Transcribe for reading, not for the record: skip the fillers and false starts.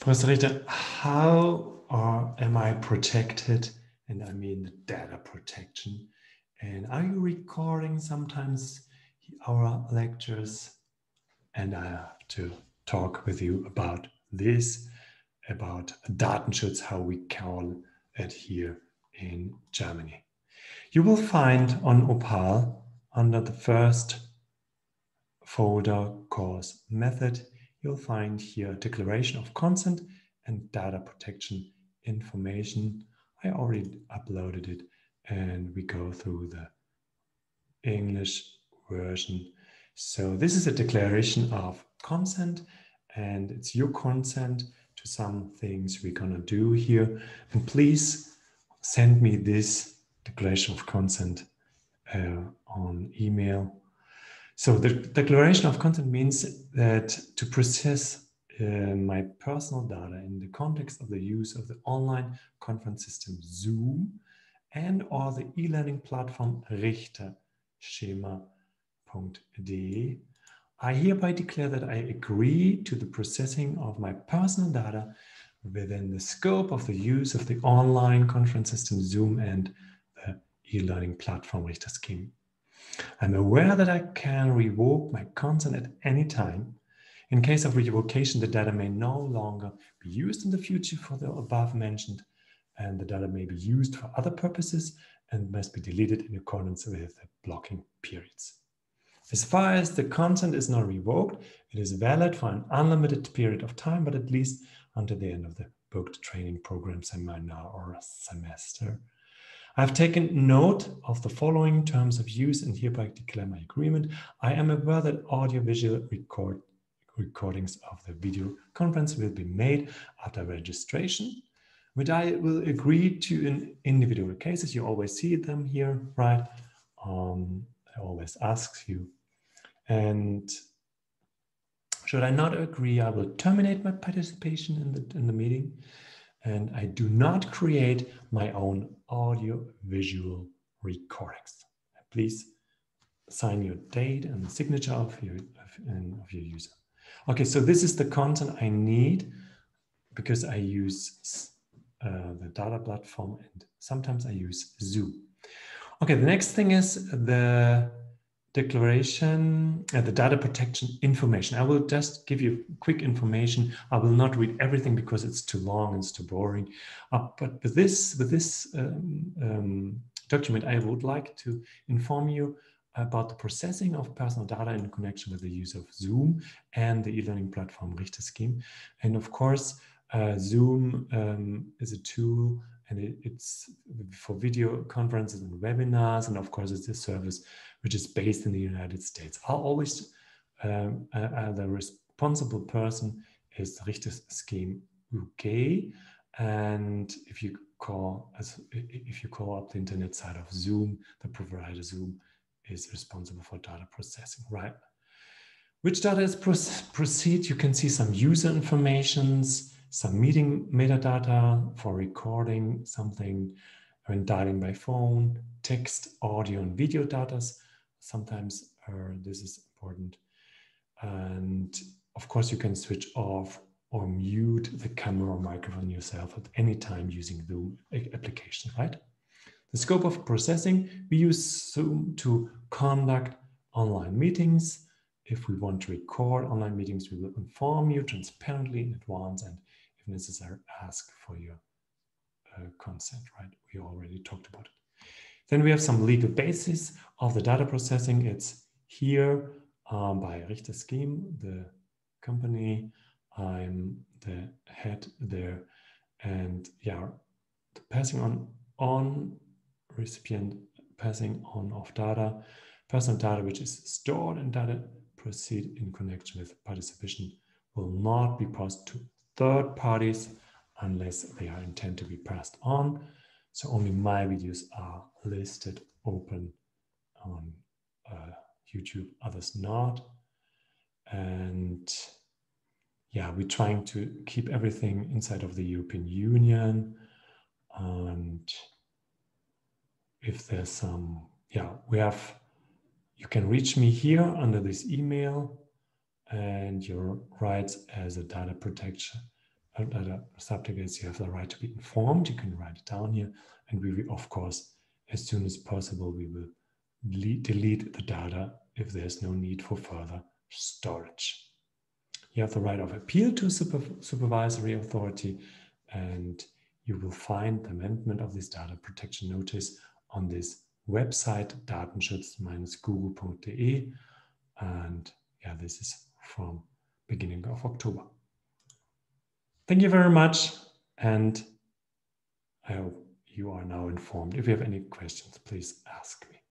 Professor Richter, how am I protected? And I mean the data protection. And are you recording sometimes our lectures? And I have to talk with you about this, about Datenschutz, how we call it here in Germany. You will find on Opal, under the first folder course method, you'll find here declaration of consent and data protection information. I already uploaded it and we go through the English version. So this is a declaration of consent and it's your consent to some things we're gonna do here. And please send me this declaration of consent on email. So the declaration of consent means that to process my personal data in the context of the use of the online conference system Zoom and or the e-learning platform Richterschema.de, I hereby declare that I agree to the processing of my personal data within the scope of the use of the online conference system Zoom and the e-learning platform Richterschema. I'm aware that I can revoke my consent at any time. In case of revocation, the data may no longer be used in the future for the above mentioned, and the data may be used for other purposes and must be deleted in accordance with the blocking periods. As far as the consent is not revoked, it is valid for an unlimited period of time, but at least until the end of the booked training program seminar or semester. I've taken note of the following terms of use and hereby declare my agreement. I am aware that audiovisual recordings of the video conference will be made after registration, which I will agree to in individual cases. You always see them here, right? I always ask you. And should I not agree, I will terminate my participation in the meeting. And I do not create my own audio-visual recordings. Please sign your date and the signature of your user. Okay, so this is the content I need because I use the data platform and sometimes I use Zoom. Okay, the next thing is the declaration, the data protection information. I will just give you quick information. I will not read everything because it's too long, it's too boring. But with this document, I would like to inform you about the processing of personal data in connection with the use of Zoom and the e-learning platform Richterschema. And of course, Zoom is a tool and it's for video conferences and webinars. And of course, it's a service which is based in the United States. I'll always, the responsible person is Richterschema UK. And if you call up the internet site of Zoom, the provider Zoom is responsible for data processing, right? Which data is proceed? You can see some user informations, some meeting metadata for recording something when dialing by phone, text, audio, and video data. Sometimes this is important. And of course, you can switch off or mute the camera or microphone yourself at any time using Zoom application, right? The scope of processing, we use Zoom to conduct online meetings. If we want to record online meetings, we will inform you transparently in advance and if necessary, ask for your consent, right? We already talked about it. Then we have some legal basis of the data processing. It's here by Richterschema, the company. I'm the head there. And yeah, the passing on recipient, passing on of data, personal data which is stored in data proceed in connection with participation will not be passed to third parties unless they are intended to be passed on. So only my videos are listed open on YouTube, others not. And yeah, we're trying to keep everything inside of the European Union. And if there's some, yeah, you can reach me here under this email and your rights as a data the subject is you have the right to be informed. You can write it down here. And we will, of course, as soon as possible, we will delete the data if there's no need for further storage. You have the right of appeal to supervisory authority, and you will find the amendment of this data protection notice on this website, datenschutz-google.de. And yeah, this is from beginning of October. Thank you very much, and I hope you are now informed. If you have any questions, please ask me.